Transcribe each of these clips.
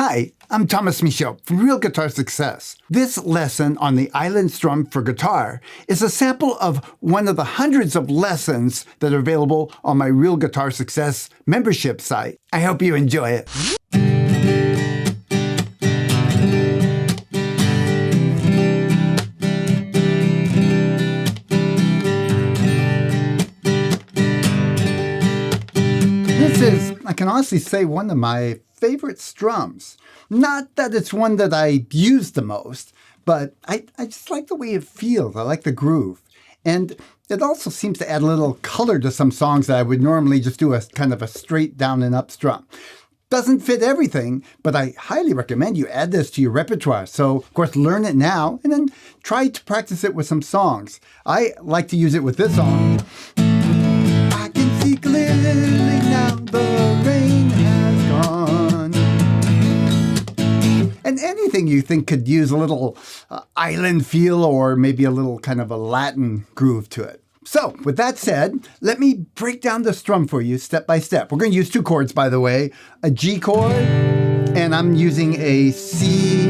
Hi, I'm Thomas Michaud from Real Guitar Success. This lesson on the Island Strum for guitar is a sample of one of the hundreds of lessons that are available on my Real Guitar Success membership site. I hope you enjoy it. This is, I can honestly say, one of my favorite strums. Not that it's one that I use the most, but I just like the way it feels. I like the groove. And it also seems to add a little color to some songs that I would normally just do a kind of a straight down and up strum. Doesn't fit everything, but I highly recommend you add this to your repertoire. So, of course, learn it now and then try to practice it with some songs. I like to use it with this song. I can see clearly now the rain has gone. And anything you think could use a little island feel or maybe a little kind of a Latin groove to it. So, with that said, let me break down the strum for you step by step. We're going to use two chords, by the way, a G chord, and I'm using a C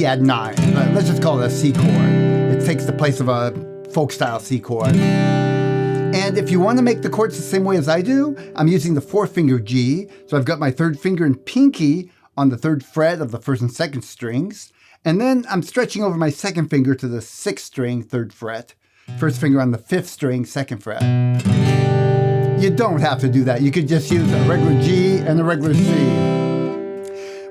add 9. Let's just call it a C chord. It takes the place of a folk-style C chord. And if you want to make the chords the same way as I do, I'm using the 4-finger G. So I've got my third finger and pinky on the 3rd fret of the 1st and 2nd strings. And then I'm stretching over my 2nd finger to the 6th string, 3rd fret. 1st finger on the 5th string, 2nd fret. You don't have to do that. You could just use a regular G and a regular C.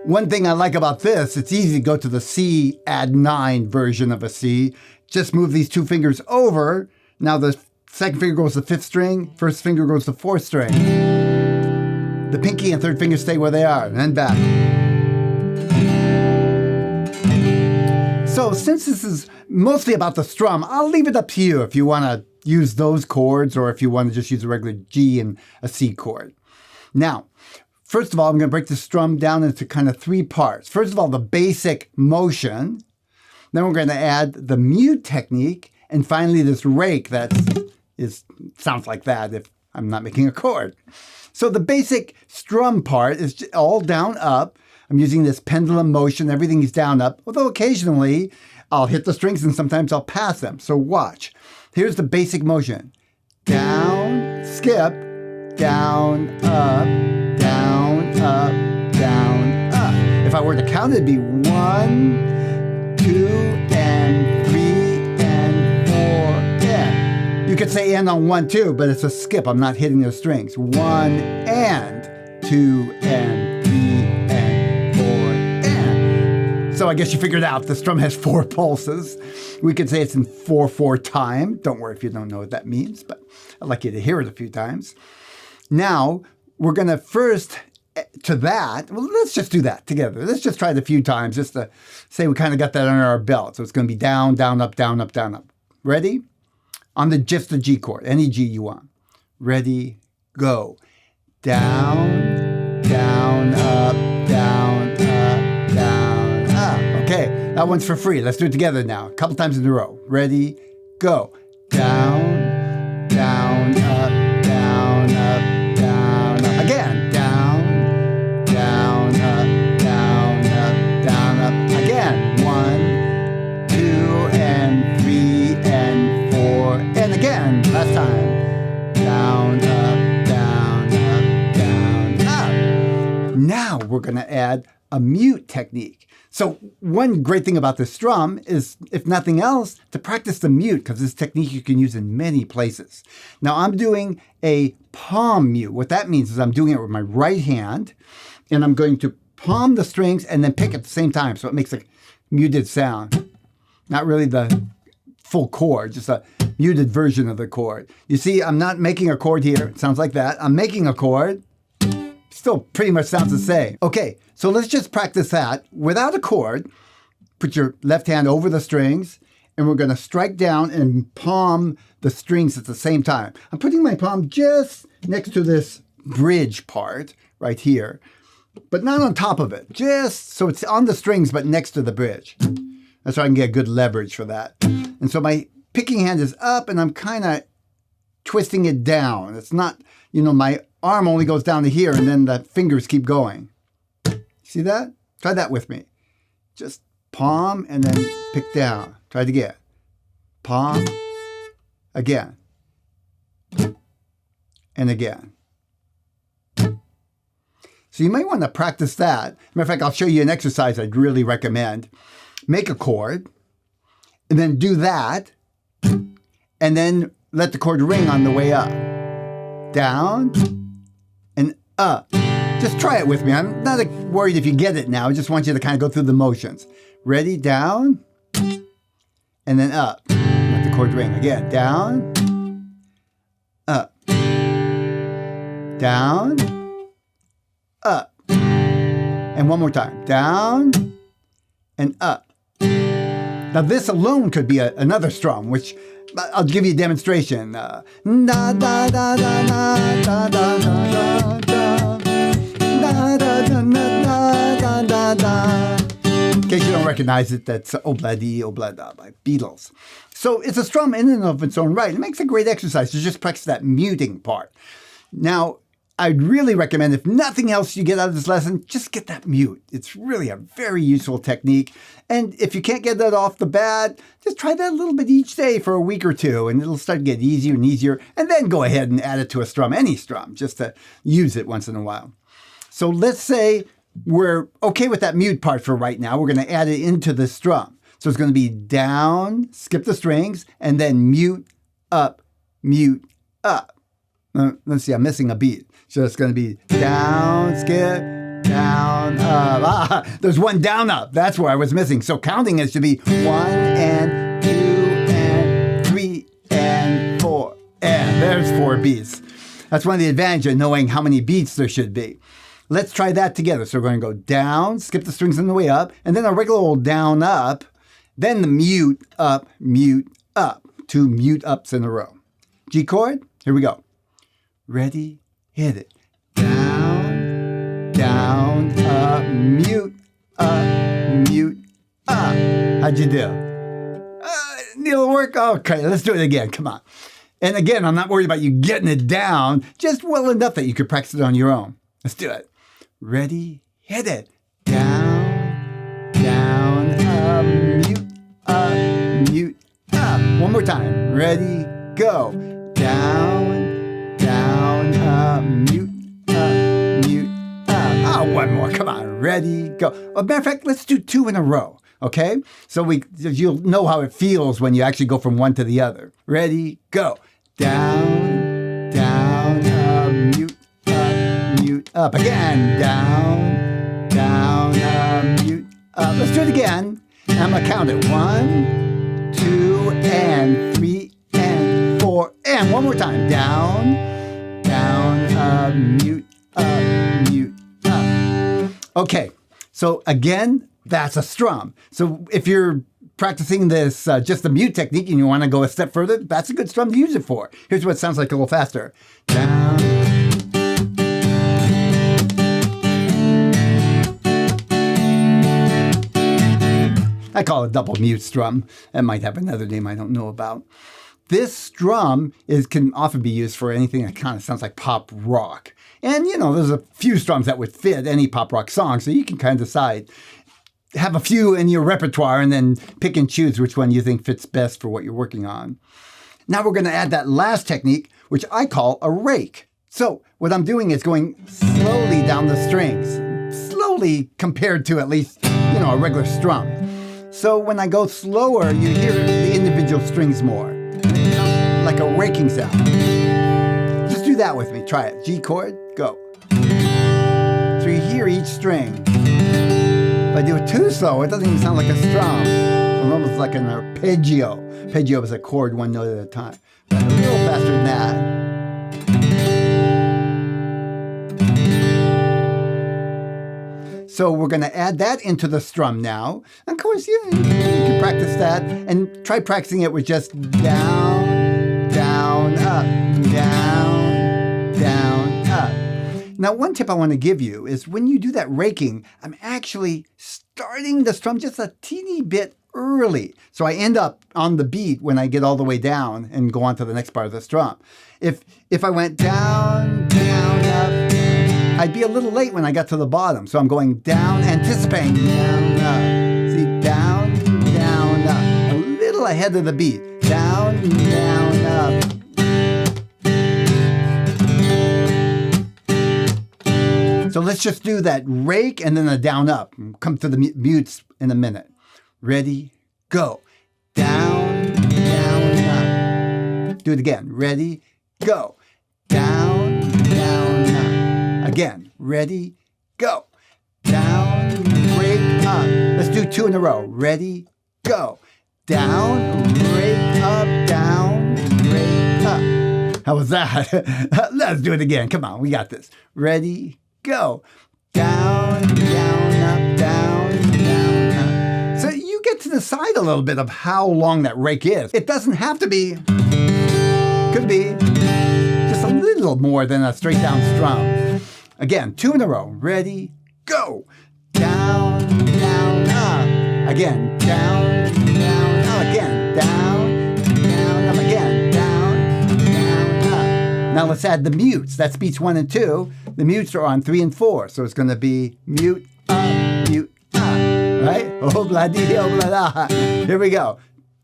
One thing I like about this, it's easy to go to the C add 9 version of a C. Just move these two fingers over. Now the 2nd finger goes to the 5th string, 1st finger goes to the 4th string. The pinky and 3rd finger stay where they are, and then back. So since this is mostly about the strum, I'll leave it up to you if you want to use those chords or if you want to just use a regular G and a C chord. Now, first of all, I'm going to break the strum down into kind of 3 parts. First of all, the basic motion. Then we're going to add the mute technique. And finally, this rake that sounds like that if I'm not making a chord. So the basic strum part is all down, up. I'm using this pendulum motion. Everything is down, up. Although occasionally I'll hit the strings and sometimes I'll pass them. So watch. Here's the basic motion. Down, skip, down, up, down, up, down, up. If I were to count, it'd be 1, 2, and 3, and 4, and. You could say and on 1, 2, but it's a skip. I'm not hitting the strings. 1 and 2 and 3 and 4 and. So I guess you figured out the strum has 4 pulses. We could say it's in 4/4 time. Don't worry if you don't know what that means, but I'd like you to hear it a few times. Now, we're going to first, to that, well, let's just do that together. Let's just try it a few times just to say we kind of got that under our belt. So it's going to be down, down, up, down, up, down, up. Ready? On just the G chord, any G you want. Ready, go. Down, down, up, down, up, down, up. Okay, that one's for free. Let's do it together now. A couple times in a row. Ready, go. Down, down, up, down, up, down, up. Again. Down, down, up, down, up, down, up. Again. 1, 2, and 3, and 4, and again. Last time. Down, up, down, up, down, up. Now we're going to add a mute technique. So one great thing about the strum is, if nothing else, to practice the mute, because this technique you can use in many places. Now I'm doing a palm mute. What that means is I'm doing it with my right hand, and I'm going to palm the strings and then pick at the same time. So it makes a muted sound. Not really the full chord, just a muted version of the chord. You see, I'm not making a chord here. It sounds like that. I'm making a chord. Still pretty much sounds the same. Okay, so let's just practice that without a chord. Put your left hand over the strings, and we're going to strike down and palm the strings at the same time. I'm putting my palm just next to this bridge part right here, but not on top of it. Just so it's on the strings, but next to the bridge. That's so I can get good leverage for that. And so my picking hand is up, and I'm kind of twisting it down. It's not, my arm only goes down to here, and then the fingers keep going. See that? Try that with me. Just palm and then pick down. Try it again. Palm, again, and again. So you might want to practice that. Matter of fact, I'll show you an exercise I'd really recommend. Make a chord, and then do that, and then let the chord ring on the way up. Down, and up. Just try it with me. I'm not worried if you get it now. I just want you to kind of go through the motions. Ready? Down, and then up. Let the chord ring. Again, down, up, down, up. And one more time. Down and up. Now this alone could be another strum, which I'll give you a demonstration. Da da da da da da da da da da da da da. In case you don't recognize it, that's Obladi Oblada by Beatles. So it's a strum in and of its own right. It makes a great exercise to just practice that muting part. Now, I'd really recommend, if nothing else you get out of this lesson, just get that mute. It's really a very useful technique. And if you can't get that off the bat, just try that a little bit each day for a week or two, and it'll start to get easier and easier. And then go ahead and add it to a strum, any strum, just to use it once in a while. So let's say we're okay with that mute part for right now. We're going to add it into the strum. So it's going to be down, skip the strings, and then mute, up, mute, up. Let's see, I'm missing a beat. So it's going to be down, skip, down, up. Ah, there's one down, up. That's where I was missing. So counting it should be 1 and 2 and 3 and 4. And there's 4 beats. That's one of the advantages of knowing how many beats there should be. Let's try that together. So we're going to go down, skip the strings on the way up, and then a regular old down, up, then the mute, up, 2 mute ups in a row. G chord, here we go. Ready, hit it. Down, down, up, mute, up, mute, up. How'd you do? It'll work? Okay, let's do it again. Come on. And again, I'm not worried about you getting it down, just well enough that you could practice it on your own. Let's do it. Ready, hit it. Down, down, up, mute, up. One more time. Ready, go. Down, down, up, mute, up. Oh, one more. Come on. Ready, go. As a matter of fact, let's do 2 in a row. Okay? So you'll know how it feels when you actually go from one to the other. Ready, go. Down, down, up, mute, up. Again. Down, down, up, mute, up. Let's do it again. And I'm going to count it. 1, 2, and 3, and 4. And one more time. Down, down, mute, up. Okay. So again, that's a strum. So if you're practicing this, just the mute technique, and you want to go a step further, that's a good strum to use it for. Here's what it sounds like a little faster. Down. I call it double mute strum. It might have another name I don't know about. This strum can often be used for anything that kind of sounds like pop rock. And, there's a few strums that would fit any pop rock song, so you can kind of decide. Have a few in your repertoire and then pick and choose which one you think fits best for what you're working on. Now we're going to add that last technique, which I call a rake. So what I'm doing is going slowly down the strings, slowly compared to at least, a regular strum. So when I go slower, you hear the individual strings more, like a raking sound. Just do that with me. Try it. G chord, go. So you hear each string. If I do it too slow, it doesn't even sound like a strum. It's almost like an arpeggio. Arpeggio is a chord one note at a time. But a little faster than that. So we're going to add that into the strum now. And of course, you can practice that and try practicing it with just down, down, up, down, down, up. Now, one tip I want to give you is when you do that raking, I'm actually starting the strum just a teeny bit early. So I end up on the beat when I get all the way down and go on to the next part of the strum. If I went down, down, up, I'd be a little late when I got to the bottom. So I'm going down, anticipating, down, up. See, down, down, up. A little ahead of the beat. Down, down, up. So let's just do that rake and then a down up. Come to the mutes in a minute. Ready, go. Down, down, up. Do it again. Ready, go. Down, down, up. Again. Ready, go. Down, rake, up. Let's do 2 in a row. Ready, go. Down, rake, up, down, rake, up. How was that? Let's do it again. Come on, we got this. Ready, go. Down, down, up, down, down, up. So you get to decide a little bit of how long that rake is. It doesn't have to be, could be just a little more than a straight down strum. Again, 2 in a row. Ready, go. Down, down, up. Again, down, down, up. Again, down, down, up. Again, down, down, up. Now let's add the mutes. That's beats 1 and 2. The mutes are on 3 and 4. So it's going to be mute, up, right? Oh, blah, dee, oh, blah, blah. Here we go.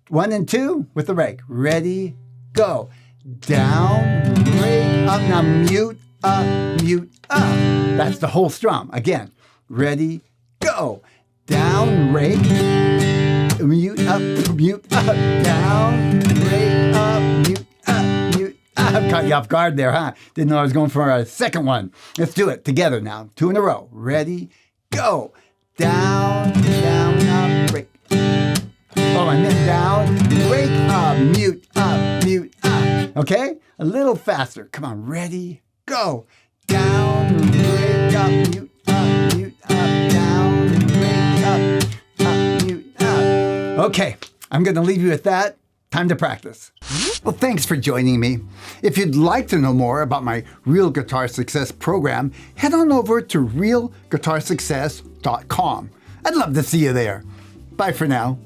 1 and 2 with the rake. Ready, go. Down, rake, up. Now mute, up, mute, up. That's the whole strum. Again, ready, go. Down, rake, mute, up, down, rake, up, mute, up, mute, up. Caught you off guard there, huh? Didn't know I was going for a second one. Let's do it together now. 2 in a row. Ready, go. Down, down, up, rake. Oh, and then down, rake, up, mute, up, mute, up. Okay? A little faster. Come on, ready, go. Down, rake, up, mute, up, mute, up, down, rake, up, mute, up. Okay, I'm going to leave you with that. Time to practice. Well, thanks for joining me. If you'd like to know more about my Real Guitar Success program, head on over to realguitarsuccess.com. I'd love to see you there. Bye for now.